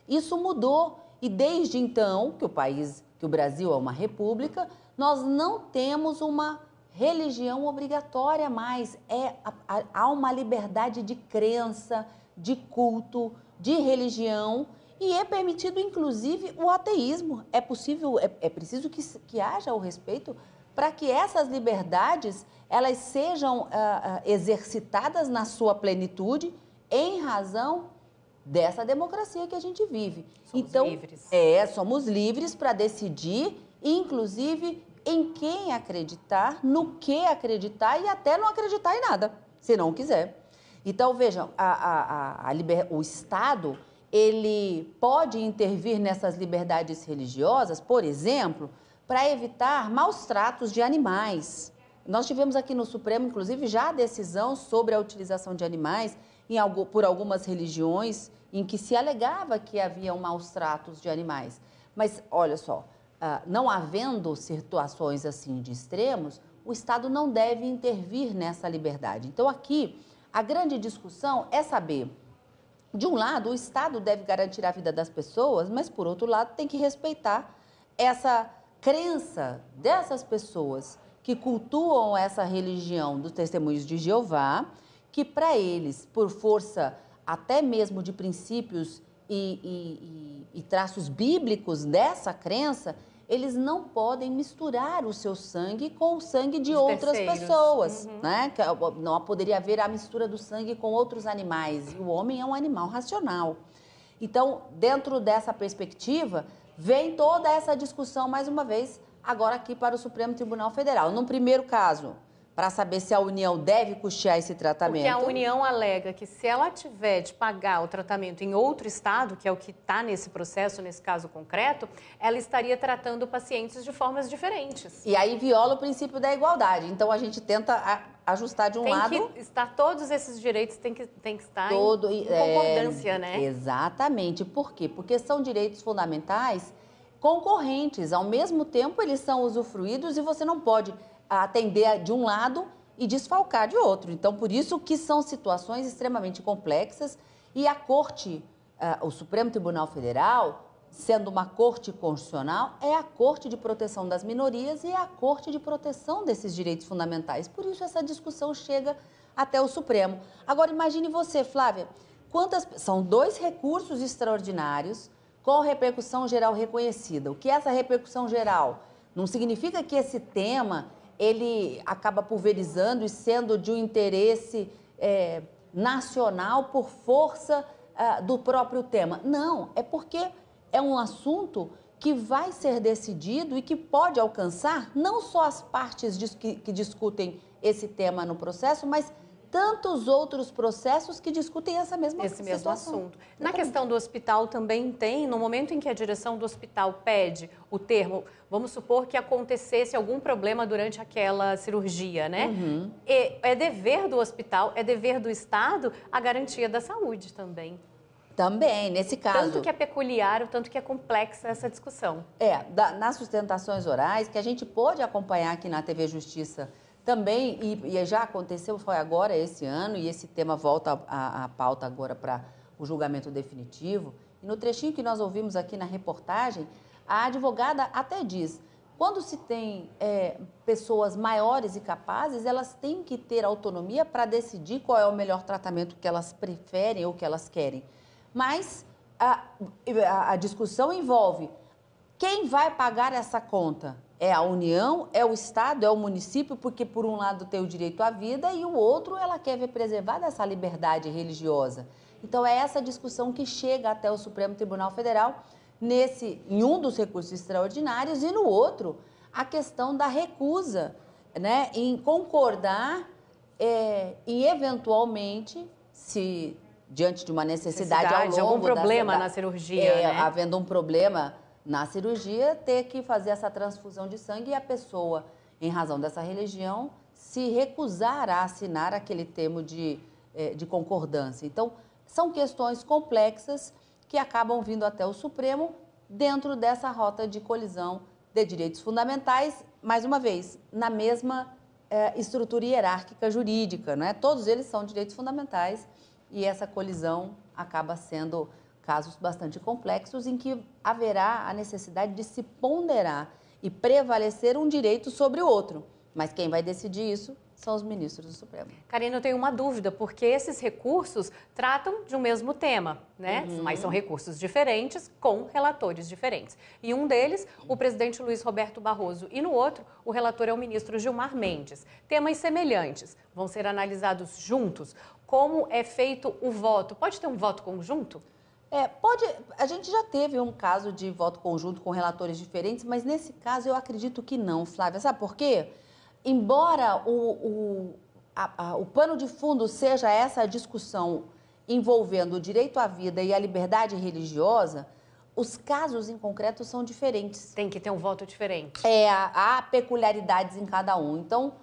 isso mudou. E desde então, que o Brasil é uma república, nós não temos uma religião obrigatória mais. Há uma liberdade de crença, de culto, de religião, e é permitido, inclusive, o ateísmo. É possível, é preciso que haja o respeito para que essas liberdades elas sejam exercitadas na sua plenitude em razão dessa democracia que a gente vive. Somos livres. Somos livres para decidir, inclusive, em quem acreditar, no que acreditar e até não acreditar em nada, se não quiser. Então, vejam, o Estado, ele pode intervir nessas liberdades religiosas, por exemplo, para evitar maus tratos de animais. Nós tivemos aqui no Supremo, inclusive, já a decisão sobre a utilização de animais por algumas religiões em que se alegava que haviam maus tratos de animais. Mas, olha só, não havendo situações assim de extremos, o Estado não deve intervir nessa liberdade. Então, aqui, a grande discussão é saber, de um lado, o Estado deve garantir a vida das pessoas, mas, por outro lado, tem que respeitar essa crença dessas pessoas que cultuam essa religião dos Testemunhos de Jeová, que para eles, por força até mesmo de princípios e traços bíblicos dessa crença, eles não podem misturar o seu sangue com o sangue de outras pessoas, né? Não poderia haver a mistura do sangue com outros animais, e o homem é um animal racional. Então, dentro dessa perspectiva, vem toda essa discussão, mais uma vez, agora aqui para o Supremo Tribunal Federal. No primeiro caso, para saber se a União deve custear esse tratamento. Porque a União alega que se ela tiver de pagar o tratamento em outro estado, que é o que está nesse processo, nesse caso concreto, ela estaria tratando pacientes de formas diferentes. E aí viola o princípio da igualdade. Então, a gente tenta ajustar de um lado... Tem que estar, todos esses direitos têm que estar em concordância, né? Exatamente. Por quê? Porque são direitos fundamentais concorrentes. Ao mesmo tempo, eles são usufruídos e você não pode atender de um lado e desfalcar de outro. Então, por isso que são situações extremamente complexas e a Corte, o Supremo Tribunal Federal, sendo uma corte constitucional, é a Corte de Proteção das Minorias e é a Corte de Proteção desses direitos fundamentais. Por isso, essa discussão chega até o Supremo. Agora, imagine você, Flávia, são 2 recursos extraordinários com repercussão geral reconhecida. O que é essa repercussão geral? Não significa que esse tema ele acaba pulverizando e sendo de um interesse nacional por força do próprio tema. Não, é porque é um assunto que vai ser decidido e que pode alcançar não só as partes que discutem esse tema no processo, mas tantos outros processos que discutem esse mesmo assunto. Na questão do hospital também tem, no momento em que a direção do hospital pede o termo, vamos supor que acontecesse algum problema durante aquela cirurgia, né? É dever do hospital, é dever do Estado a garantia da saúde também. Também, nesse caso. Tanto que é peculiar, o tanto que é complexa essa discussão. Nas sustentações orais, que a gente pôde acompanhar aqui na TV Justiça também, e já aconteceu, foi agora, esse ano, e esse tema volta à pauta agora para o julgamento definitivo. E no trechinho que nós ouvimos aqui na reportagem, a advogada até diz, quando se tem pessoas maiores e capazes, elas têm que ter autonomia para decidir qual é o melhor tratamento que elas preferem ou que elas querem. Mas a discussão envolve quem vai pagar essa conta. É a União, é o Estado, é o município, porque por um lado tem o direito à vida e o outro ela quer ver preservada essa liberdade religiosa. Então é essa discussão que chega até o Supremo Tribunal Federal em um dos recursos extraordinários e no outro a questão da recusa, né, em concordar e eventualmente, se diante de uma necessidade ao longo algum problema na cirurgia, né? Havendo um problema na cirurgia, ter que fazer essa transfusão de sangue e a pessoa, em razão dessa religião, se recusar a assinar aquele termo de concordância. Então, são questões complexas que acabam vindo até o Supremo dentro dessa rota de colisão de direitos fundamentais, mais uma vez, na mesma estrutura hierárquica jurídica, né? Todos eles são direitos fundamentais e essa colisão acaba sendo casos bastante complexos em que haverá a necessidade de se ponderar e prevalecer um direito sobre o outro. Mas quem vai decidir isso são os ministros do Supremo. Karina, eu tenho uma dúvida, porque esses recursos tratam de um mesmo tema, né? Mas são recursos diferentes, com relatores diferentes. E um deles, o presidente Luiz Roberto Barroso, e no outro, o relator é o ministro Gilmar Mendes. Temas semelhantes, vão ser analisados juntos. Como é feito o voto? Pode ter um voto conjunto? Pode. A gente já teve um caso de voto conjunto com relatores diferentes, mas nesse caso eu acredito que não, Flávia. Sabe por quê? Embora o pano de fundo seja essa discussão envolvendo o direito à vida e a liberdade religiosa, os casos em concreto são diferentes. Tem que ter um voto diferente. Há peculiaridades em cada um. Então,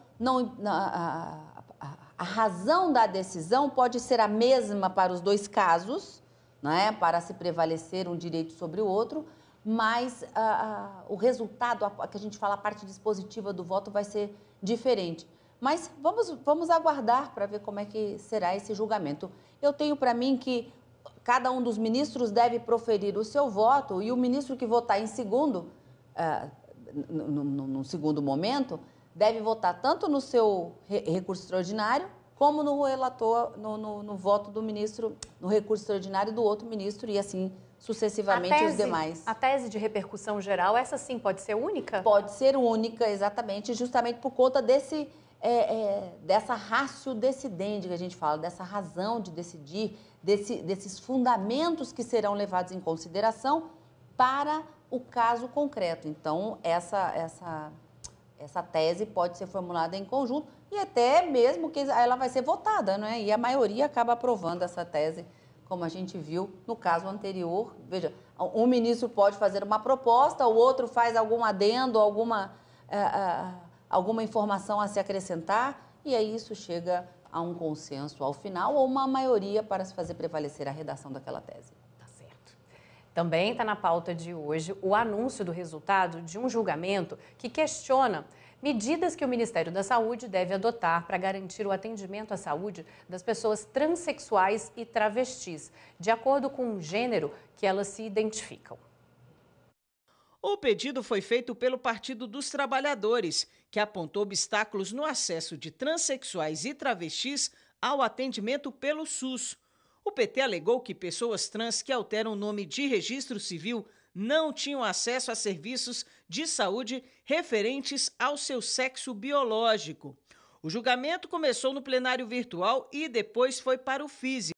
a razão da decisão pode ser a mesma para os dois casos, né, para se prevalecer um direito sobre o outro, mas o resultado, que a gente fala, a parte dispositiva do voto vai ser diferente. Mas vamos aguardar para ver como é que será esse julgamento. Eu tenho para mim que cada um dos ministros deve proferir o seu voto e o ministro que votar em segundo, no segundo momento, deve votar tanto no seu recurso extraordinário como no relator, no voto do ministro, no recurso extraordinário do outro ministro e assim sucessivamente os demais. A tese de repercussão geral, essa sim pode ser única? Pode ser única, exatamente, justamente por conta dessa ratio decidente que a gente fala, dessa razão de decidir, desses fundamentos que serão levados em consideração para o caso concreto. Então, essa tese pode ser formulada em conjunto e até mesmo que ela vai ser votada, né? E a maioria acaba aprovando essa tese, como a gente viu no caso anterior. Veja, um ministro pode fazer uma proposta, o outro faz algum adendo, alguma informação a se acrescentar, e aí isso chega a um consenso ao final ou uma maioria para se fazer prevalecer a redação daquela tese. Tá certo. Também está na pauta de hoje o anúncio do resultado de um julgamento que questiona medidas que o Ministério da Saúde deve adotar para garantir o atendimento à saúde das pessoas transexuais e travestis, de acordo com o gênero que elas se identificam. O pedido foi feito pelo Partido dos Trabalhadores, que apontou obstáculos no acesso de transexuais e travestis ao atendimento pelo SUS. O PT alegou que pessoas trans que alteram o nome de registro civil não tinham acesso a serviços de saúde referentes ao seu sexo biológico. O julgamento começou no plenário virtual e depois foi para o físico.